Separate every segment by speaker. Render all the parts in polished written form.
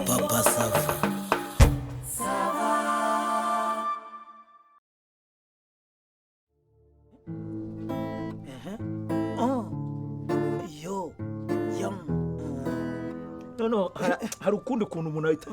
Speaker 1: Papa Sava.
Speaker 2: No, hari ukundi kuntu umuntu ahita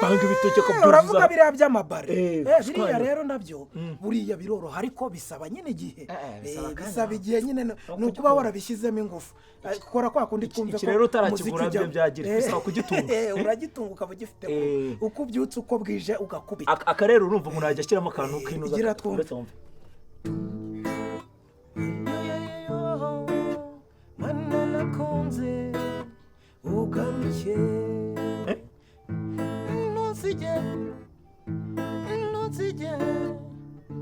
Speaker 2: banga ibitoki akabyuzuza.
Speaker 3: Uravuga biriya by'amabare. Biriya rero nabyo buriya biroroha ariko bisaba nyine igihe. Bisaba igihe nyine nukuba warabishyizemo ingufu. Kora kwa kundi twumve
Speaker 2: ko rero utarakigura byo byagira bisaba kugitunga.
Speaker 3: Uragitunga ukabugifite uko ubyutse uko bwije ugakubita.
Speaker 2: Aka rero urumva umuntu ajya ashyiramo akantu k'inuza.
Speaker 3: Gira twumve. Mana nakunze ugaruke ntusige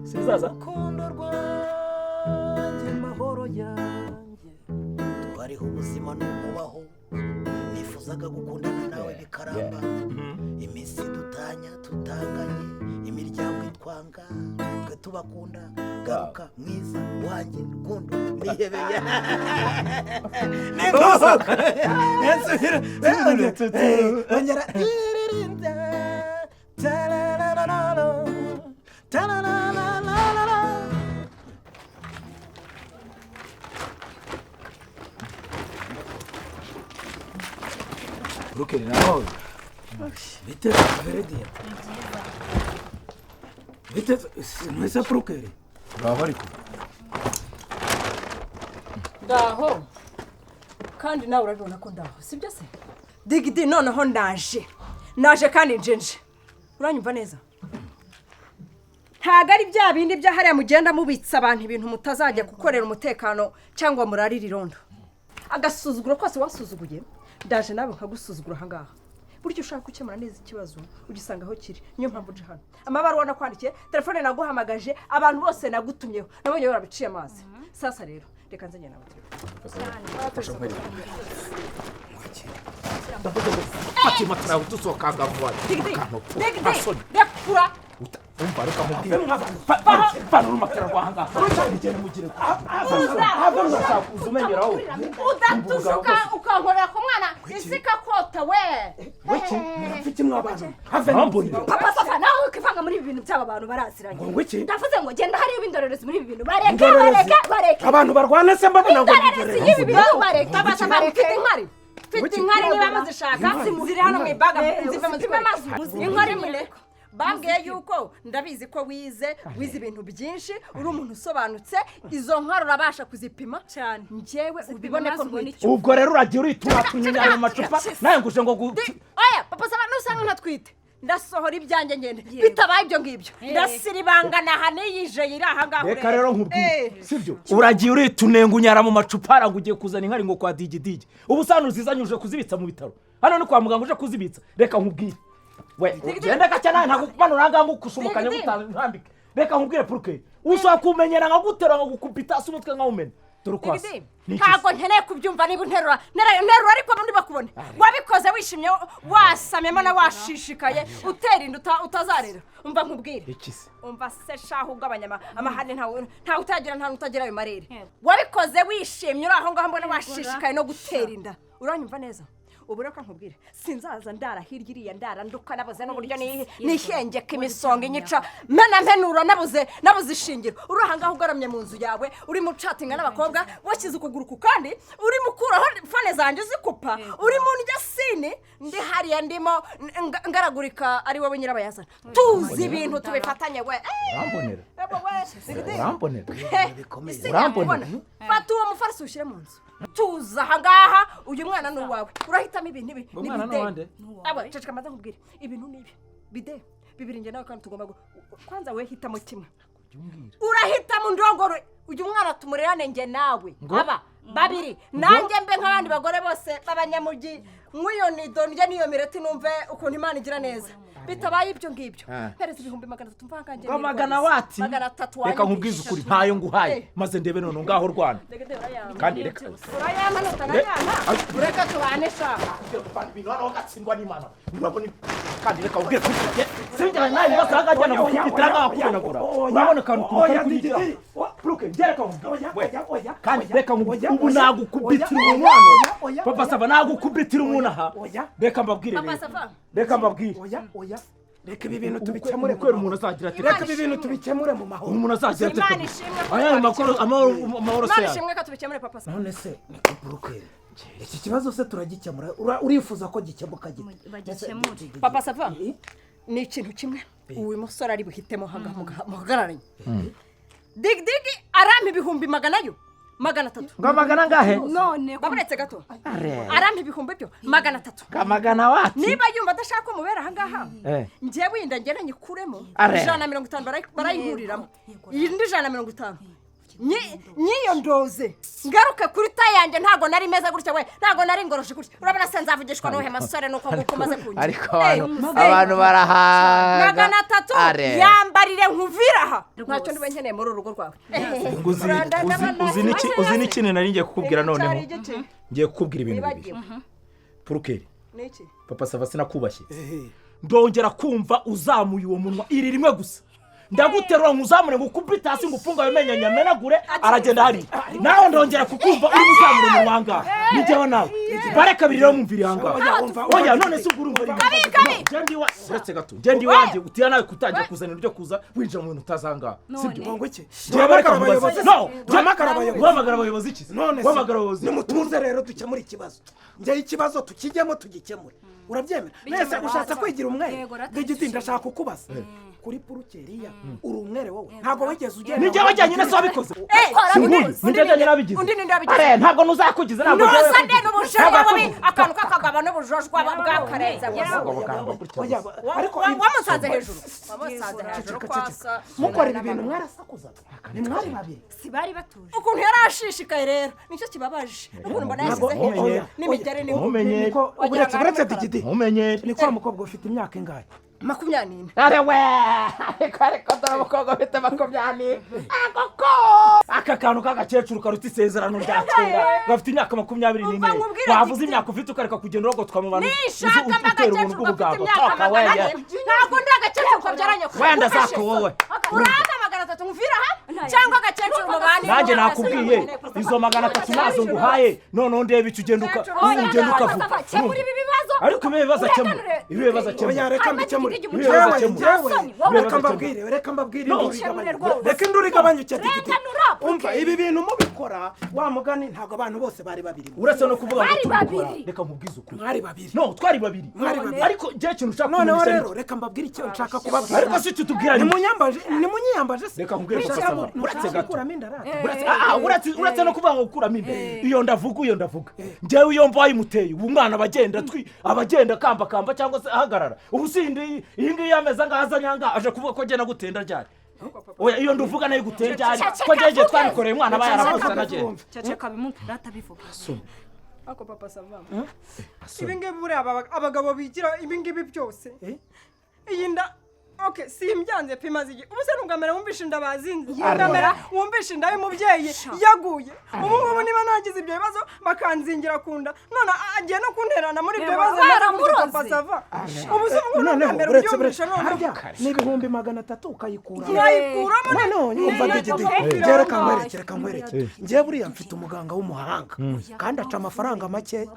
Speaker 2: sibizaza
Speaker 3: urukundo rwanjye mahoro yanjye twariho ubuzima n'ukubaho nifuzaga gukundana nawe bikaramba iminsi tutanganye imiryango itwanga twe tubakunda garuka mwiza wanjye rukundo nihebeye ningosaka ongera iririnda tarararara tarararara
Speaker 2: Rukeri nawe
Speaker 3: bite Veredia bite mwese Rukeri
Speaker 2: baba ariko
Speaker 4: ndaho kandi nawe urabibona ko ndaho sibyo se digidi noneho naje kandi njenje uranyumva neza ntago ari bya bindi bya hariya mugenda mubitsa abantu ibintu mutazajya gukorera umutekano cyangwa murarira irondo agasuzuguro kose wasuzuguye ndaje nawe nkagusuzugura aha ngaha buryo ushaka gukemura neza ikibazo ugisanga aho kiri niyo mpamvu uje hano amabaruwa nakwandikiye telefone naguhamagaje abantu bose nagutumyeho nabonye barabiciye amazi sasa rero reka nzanye nawe
Speaker 2: Fatima trawo tusokanga vuba
Speaker 4: rekura
Speaker 2: umva reka mubwire fana urumakara rwahanga urugende mugire uzumenyeraho
Speaker 4: udatusuka ukankorera ku mwana isika kota we
Speaker 3: wiki mfite mwabana
Speaker 4: papa safa nawe ukivanga muri ibi bintu by'aba bantu baraziranye ndavuze ngo genda hari ibindorerezi muri ibi bintu bareke
Speaker 3: abantu barwana se mbabona ngo
Speaker 4: indorerezi y'ibi bintu bareke papa safa mfite inkari niba muzishaka ziri hano mu ibaga zive amazi inkari mureka bambwiye yuko ndabizi ko wize ibintu byinshi uri umuntu usobanutse izo nkaro urabasha kuzipima cyane njyewe ubibone ko
Speaker 2: ubwo rero uragiye uritura tunyanya mu macupa naye nguje ngo
Speaker 4: oya papa saba nusanga ntatwite ndasohora ibyanjye ngende bitabaye ibyo ngibyo ndasiribangana haniyije iri aha ngaho
Speaker 2: reka rero nkubwiye sibyo uragiye uritunenga unyara mu macupa arangugiye kuzana inkari ngo kwa digidigi ubusano zizanyuje kuzibitsa mu bitaro hano ni kwa muganga uje kuzibitsa reka nkubwiye we genda gacyana ntago kumanura nganga kushumukanya gutambika reka nkubwire puruke ushaka kumenyera ngagutera ngagukupita umutwe ngawumena dore kwasi
Speaker 4: ntago nkeneye kubyumva niba unterura ariko abandi bakubone wabikoze wishimye wasamyemo na washishikaye utera inda utazarira umva nkubwire umva se shaho ugabanya amahane nta utagira nta utagira ayo marere wabikoze wishimye uri aho ngaho mbona washishikaye no gutera inda uranyumva neza uburaka nkubwire sinzaza ndara hirya iriya ndara nduka nabuze n'uburyo nihengeka imisonga inyica mpenura nabuze ishingiro uri aha ngaho ugaramye mu nzu yawe uri mu catinga n'abakobwa washyize ukuguru ku kandi uri mukuraho fone zanjye zikupa uri mu njyasini ndi hariya ndimo ngaragurika ari wowe nyirabayazana tuzi ibintu tubifatanye we urambonera fata uwo mufarisi ushyire mu nzu tuza aha ngaha uyu mwana ni uwawe urahitamo ibintu ibi n'ibide aba ceceka amaze nkubwire ibintu n'ibi bide bibiri njye nawe kandi tugomba kwanza we hitamo kimwe urahitamo ndongoro uyu mwana tumurerane njye nawe aba babiri nanjye mbe nk'abandi bagore bose b'abanyamugi nk'iyo nido njye niyo mireti numve ukuntu Imana igira neza bitabaye ibyo ngibyo hereza ibihumbi 300 mva kanjye
Speaker 2: ngo magana wati reka nkubwize ukuri ntayo nguhaye maze ndebe none ngaho Rwanda kandi reka
Speaker 4: urayama nutanayama ureka tubane shaka
Speaker 2: ibintu hano gatsindwa n'Imana urabona kandi reka ubwire sinjye nayo basanga jyana gukubitira ngaho kubonagura urabona kantu kuri kugira puruke gereka
Speaker 3: oya
Speaker 2: kandi reka ubu nagukubitira umuntu hano papa sava nagukubitira umuntu aha reka mbabwire reka mbabwire
Speaker 3: oya reka ibi bintu tubikemure
Speaker 2: kwera umuntu azagira ati
Speaker 3: reka ibi bintu tubikemure mu mahoro
Speaker 2: umuntu azagira ati
Speaker 4: Imana ishimwe
Speaker 2: aya amahoro se
Speaker 4: Imana ishimwe ko tubikemure papa sava
Speaker 3: none se puruke iki kibazo se turagikemura urifuza ko gikemuka
Speaker 1: bagikemure
Speaker 4: papa sava ni ikintu kimwe uyu musore ari buhitemo muhagararanye digidigi arampa ibihumbi magana atatu
Speaker 2: ngo magana ngahe
Speaker 1: none
Speaker 4: baburetse gato arampa ibihumbi byo 300
Speaker 2: magana wati
Speaker 4: niba yumva adashaka ko mubera ahangaha njyewe yinda ngera nyikuremo 150 barayinkuriramo indi 150 niyo ndoze ngaruke kuri tayanjye ntago nari meza gutya we ntago nari ngoroshe gutya urabona se nzavugishwa n'uhe masore nuko gukomaze kunywa
Speaker 5: ariko abantu barahaga
Speaker 4: 300 yambarire nkuviraha ntacyo ndibe nkeneye muri urugo rwawe
Speaker 2: uzi n'ikindi nari ngiye kukubwira noneho ngiye kukubwira ibintu bibiri purukeri
Speaker 4: niki
Speaker 2: papa sava sinakubashye ndongera kumva uzamuye uwo munwa iri rimwe gusa ndaguterura nkuzamure ngukubita hasi ngufunga bimenye nyamenagure aragenda hari nawe ndongera kukumva uri guzamura mu mwanga nijyeho nawe bare kabiri rero mumvira hanga oya none se urumva rimwe jendi wa uretse gato jendi wanje utiya nawe kutajya kuzana ibyo kuza winjira mu bintu utazanga sibyo
Speaker 3: ngo iki
Speaker 2: jebareka abayobozi no
Speaker 3: guhamagara
Speaker 2: abayobozi iki
Speaker 3: none
Speaker 2: guhamagara abayobozi
Speaker 3: nimutuze rero dukemura ikibazo njye ikibazo tukijyemo tugikemure urabyemera nese ushatse kwigira umwere digiti ndashaka kukubaza kuri purukeriya uri umwere wowe ntabwo wigeze ugenda
Speaker 2: nijye wajyanye na so wabikoze nijye wajyanye nabigize
Speaker 4: undi ninde wabigize
Speaker 2: ntabwo nuzakugize ntabwo
Speaker 4: nusa nde n'ubujajwa wabi akantu k'akagabo n'ubujajwa bw'akarenza
Speaker 3: ariko
Speaker 4: wamusanze hejuru kwasa
Speaker 3: mukora ibi bintu mwarasakuzaga ni mwari babiri
Speaker 1: si bari batuje
Speaker 4: ukuntu yari ashishikaye rero nicyo kibabaje ukuntu mbona yashyize hejuru n'imigeri
Speaker 2: mumenyere
Speaker 3: uretse digiti
Speaker 2: mumenyere
Speaker 3: ni kwa mukobwa ufite imyaka ingahe
Speaker 4: 20
Speaker 2: are we ariko dore umukobwa ufite 20 akoko aka kantu k'agakecuru karuta isezerano rya kera gafite imyaka 24 wavuze imyaka ufite ukareka kugenda urogotwa mu bantu
Speaker 4: nishaka agakecuru gafite imyaka 8 ntabwo ndi agakecuru kabyaranye
Speaker 2: wenda zako wowe
Speaker 4: uranga 300 mvira ha cyangwa agakecuru mu bandi
Speaker 2: nanjye nakubwiye izo 300 nazo nguhaye none ndebe icyo ugenda ukavuga ariko ibi bibazo akemura
Speaker 3: reka mbikemure reka mbabwire reka induru igabanyuke digiti umva ibi bintu mubikora wa mugani ntabwo abantu bose bari babiri
Speaker 2: uretse no kuvuga ngo tubikora reka nkubwize ukuri
Speaker 3: mwari babiri
Speaker 2: no twari babiri ariko je kintu ushaka
Speaker 3: noneho rero reka mbabwire icyo nshaka kubabwira
Speaker 2: ariko si cyo tubwira
Speaker 3: ni munyiyambaje se
Speaker 2: reka nkubwire ko uretse gato uretse no kuvuga ngo ukuramo inda iyo ndavuga njyewe iyo mvaye imuteye ubu mwana abagenda kamba cyangwa se ahagarara ubu sindi iyi ngiyi yameza ngahaza nyanga aje kuvuga ko genda gutenda ryari oya iyo nduvuga nayo gutenda ryari ko ngeje twabikoreye umwana bayarabusa naje
Speaker 1: ceceka bimutira atabivuga
Speaker 4: ako papa sava
Speaker 6: ibi ngibi buri abagabo bigira ibi ngibi byose iyi nda okay simbyanze pe maze ubu se ntugamera wumvisha inda bazinze ngamera wumvisha inda y'umubyeyi yaguye ubu ngubu niba nagize ibyo bibazo bakanzingira kunda none agiye no kunterana muri ibyo bibazo papa sava ubu se ngo ngamera ubyumvisha none
Speaker 3: ni ibihumbi 300 ukayikura
Speaker 6: yayikuramo
Speaker 3: none yumva digiti reka nkwereke njye buriya mfite umuganga w'umuhanga kandi aca amafaranga make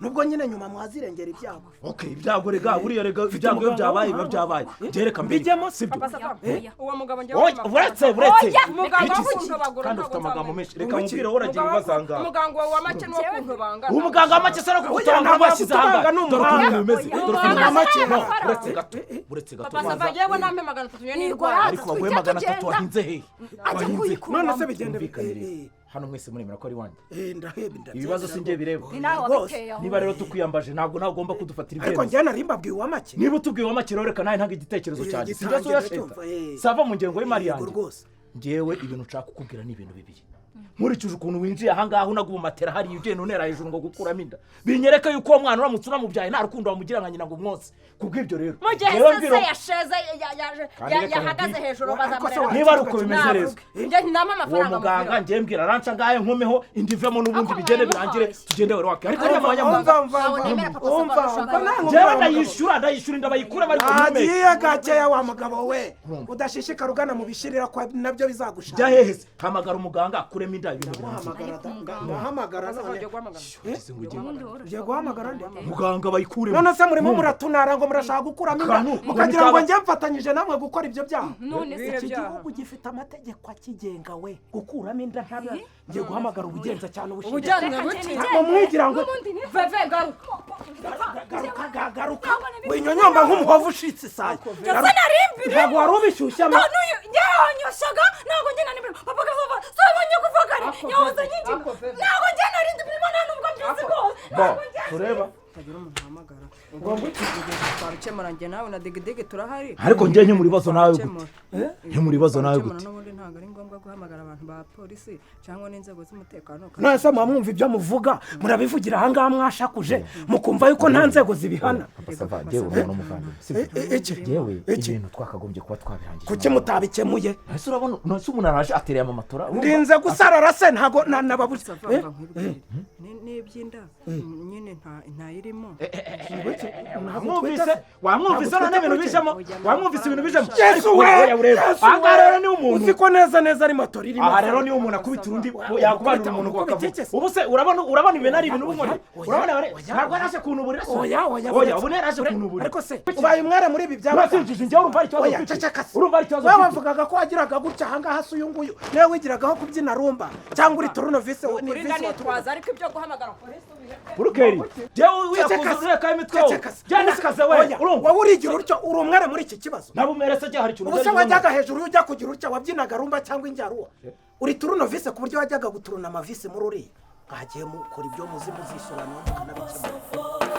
Speaker 3: nubwo nyine nyuma mwazirengera ibyago
Speaker 2: okay ibyago rega buriya rega ibyago byabaye jereka mbijyemo sibyo
Speaker 6: uwo mugabo njye
Speaker 2: uretse
Speaker 4: umuganga w'ukuntu
Speaker 2: kandi ufite amagambo menshi reka mubwire wowe uragira ibibazanga
Speaker 4: umuganga wa make no kuntu banga
Speaker 2: umuganga wa make se no kugutanga bashyize hanga dore ukuntu bimeze dore ukuntu make uretse gato
Speaker 4: papa sava yewe nampe 300 nirwa
Speaker 2: ariko waguye 300 wahinze he wahinze
Speaker 3: none se bigende
Speaker 2: hano mwese muremera ko ari wanjye
Speaker 3: ndahebe
Speaker 2: ibibazo singiye bireba
Speaker 4: rwose
Speaker 2: niba rero tukwiyambaje ntabwo ugomba kudufatira ibyemezo
Speaker 3: ariko njye nari mbabwiye uwa make
Speaker 2: niba utubwiye uwa make rero reka nawe ntange igitekerezo cyanjye sibyo yasheta sava mu ngengo y'imari yanjye njyewe ibintu nshaka kukubwira ni ibintu bibiri nkurikije ukuntu winjiye ahangaha unagubu matera hariya ugenda unera hejuru ngo gukuramo inda binyereka yuko uwo mwana uramutse unamubyaye nta rukundo wamugira nka nyina ngo umwotse kubw'ibyo rero
Speaker 4: mu gihe se yasheze yahagaze hejuru bazamurera
Speaker 2: niba ari uko bimeze rero
Speaker 4: njye ntinama
Speaker 2: uwo
Speaker 4: amafaranga
Speaker 2: muganga njye mbwira aranca ngahe nkomeho indi ivemo n'ubundi bigende birangire tugende wari wake ariko niba njyewe ndayishyura inda bayikure bari kumumeka
Speaker 3: agiye gakeya wa mugabo we udashishikara ugana mu bishirira kwa nabyo bizagushaka
Speaker 2: jya hehese hamagara umuganga akuremo inda ibintu
Speaker 3: muhamagara none ugiye guhamagara nde
Speaker 2: muganga bayikuremo
Speaker 3: none se murimo muratunara ngo murashaka gukuramo inda mukagira ngo njye mfatanyije namwe gukora ibyo byaha iki gihugu gifite amategeko akigenga we gukuramo inda ntabwo ngiye guhamagara ubugenza cyane ubushinjacyaha mumwigira ngo
Speaker 4: veve
Speaker 3: garuka winyonyomba nk'umuhovu ushitse isayi ntabwo wari ubishyushya
Speaker 4: nyoshaga ntabwo njye nari mbere papa gazova sabonye kuvugana nyahoze nyinshi ntabwo njye nari ndimo nubwo byose rwose
Speaker 2: tureba
Speaker 6: tagira umuntu uhamagara ngo twabikemura njye nawe na degedege turahari
Speaker 2: ariko njye nke muri bibazo nawe gute nke muri bibazo nawe gute
Speaker 6: n'ubundi ntabwo ari ngombwa guhamagara abantu ba polisi cyangwa n'inzego z'umutekano
Speaker 3: nase mwumva ibyo muvuga murabivugira ahangaha mwashakuje mukumva yuko nta nzego zibihana
Speaker 2: ibintu twakagombye kuba twabirangije
Speaker 3: kuki mutabikemuye
Speaker 2: ese urabona nose umuntu araje atereye amatora
Speaker 3: ndinze gusarara se ntago nababuze
Speaker 6: n'iby'inda nyine ntayirimo
Speaker 2: wamwumvise none ibintu bijemo wamwumvise ibintu bijemo
Speaker 3: yesu we
Speaker 2: ahangaha rero niwe umuntu
Speaker 3: uzi ko neza ari moto ririmo
Speaker 2: aha rero niwe umuntu akubita urundi yakubanira umuntu ngo akavuga ubu se urabona ibintu ari ibintu ubona ntabwo yaraje kuntuburira oya ubu yaraje kuntuburira
Speaker 3: ariko se ubaye umwere muri ibi byaba
Speaker 2: sinjije njyewe urumva ari ikibazo urumva ari ikibazo
Speaker 3: bavugaga ko wagiraga gutya ahangaha se uyu nguyu niwe wigiragaho kubyina rumba cyangwa uri turunovise
Speaker 4: ni visi watwaza ariko ibyo guhamagara polisi
Speaker 2: burukeri njyewe wiyakuza ureka imitwe jyana akaze we
Speaker 3: wowe urigira utyo uri umwere muri iki kibazo
Speaker 2: nabumerese jya hari ikintu
Speaker 3: ubuse wajyaga hejuru ujya kugira utya wabyinaga rumba cyangwa injyaruwa uri turunovise ku buryo wajyaga guturuna amavisi muri uriya mwagiye mukora ibyo muzi muzisobanura mukanabikemura